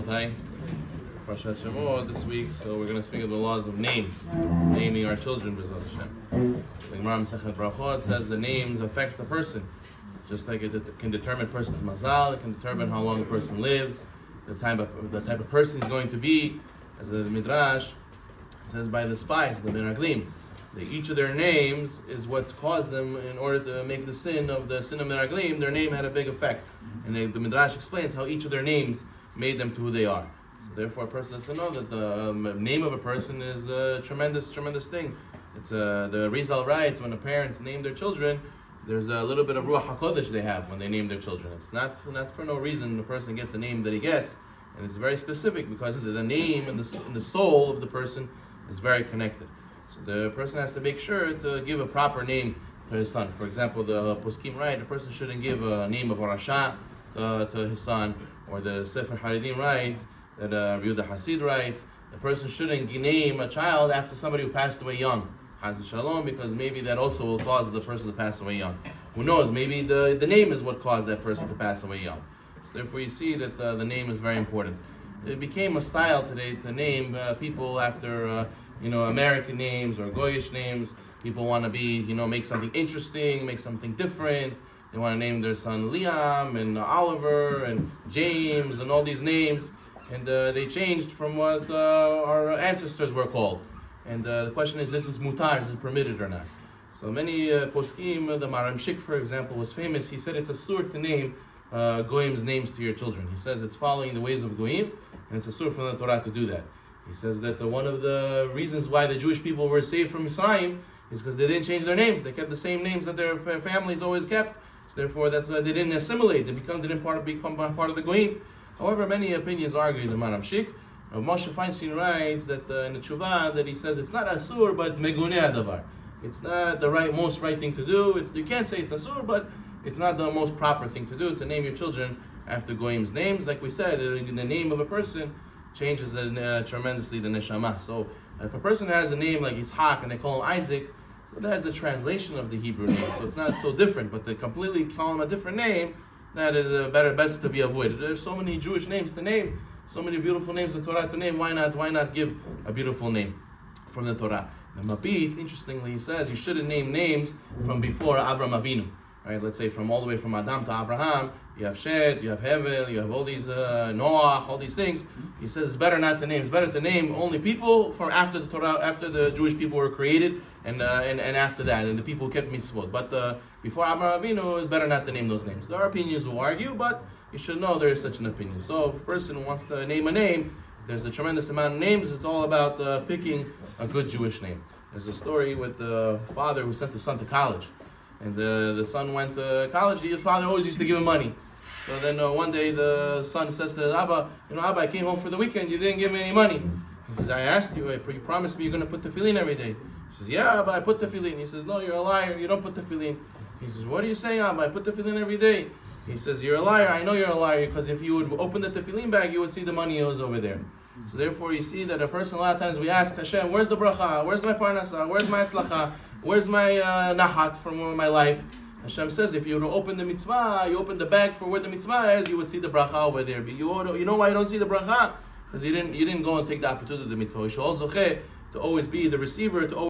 Rabotai. Parashat Shemot this week, so we're going to speak of the laws of names, naming our children, B'ezrat Hashem. The Gemara Masechet Brachot says the names affect the person, just like it can determine a person's mazal, it can determine how long a person lives, the type of person he's going to be. As the Midrash says by the spies, the Meraglim, that each of their names is what's caused them, in order to make the sin of Meraglim, their name had a big effect. And the Midrash explains how each of their names made them to who they are. So therefore a person has to know that the name of a person is a tremendous thing. It's the Rizal writes, when the parents name their children, there's a little bit of Ruach HaKodesh they have when they name their children. It's not for no reason the person gets a name that he gets, and it's very specific because the name and the soul of the person is very connected. So the person has to make sure to give a proper name to his son. For example, the Poskim write, a person shouldn't give a name of a Rasha to his son, or the Sefer Haridim writes, that Yehuda Hasid writes, the person shouldn't name a child after somebody who passed away young, Chas Shalom, because maybe that also will cause the person to pass away young. Who knows, maybe the name is what caused that person to pass away young. So therefore you see that the name is very important. It became a style today to name people after American names or Goyish names. People want to be, make something interesting, make something different. They want to name their son Liam and Oliver and James and all these names. And they changed from what our ancestors were called. And the question is this mutar, is it permitted or not? So many poskim, the Maram Shik, for example, was famous. He said it's a sur to name Goyim's names to your children. He says it's following the ways of Goyim, and it's a sur from the Torah to do that. He says that one of the reasons why the Jewish people were saved from Mitzrayim is because they didn't change their names. They kept the same names that their families always kept. So therefore, that's why they didn't assimilate. They didn't become part of the Goyim. However, many opinions argue the Maram Shik. Moshe Feinstein writes that in the Tshuva that he says it's not asur, but meguneh adavar. It's not the most right thing to do. You can't say it's asur, but it's not the most proper thing to do to name your children after Goyim's names. Like we said, the name of a person changes tremendously the neshama. So if a person has a name like Yitzhak and they call him Isaac, so that's a translation of the Hebrew name. So it's not so different. But to completely call him a different name, that is best to be avoided. There's so many Jewish names to name, so many beautiful names in Torah to name. Why not give a beautiful name from the Torah? The Mabit, interestingly, he says you shouldn't name names from before Avram Avinu. Right? Let's say from all the way from Adam to Abraham, you have Shed, you have Hevel, you have all these Noah, all these things. He says it's better not to name. It's better to name only people from after the Torah, after the Jewish people were created, and after that, and the people who kept mitzvot. But before Abraham Avinu, it's better not to name those names. There are opinions who argue, but you should know there is such an opinion. So if a person who wants to name a name, there's a tremendous amount of names. It's all about picking a good Jewish name. There's a story with the father who sent the son to college. And the son went to college. His father always used to give him money. So then one day the son says to Abba, Abba, I came home for the weekend. You didn't give me any money. He says, I asked you. You promised me you're going to put tefillin every day. He says, yeah, Abba, I put tefillin. He says, no, you're a liar. You don't put tefillin. He says, what are you saying, Abba? I put tefillin every day. He says, you're a liar. I know you're a liar, because if you would open the tefillin bag, you would see the money was over there. So therefore you see that a person, a lot of times we ask Hashem, where's the bracha? Where's my parnasa? Where's my tzlacha? Where's my nahat from my life? Hashem says, if you were to open the mitzvah, you open the bag for where the mitzvah is, you would see the bracha over there. But you know why you don't see the bracha? Because you didn't go and take the opportunity of the mitzvah. You should also to always be the receiver, to always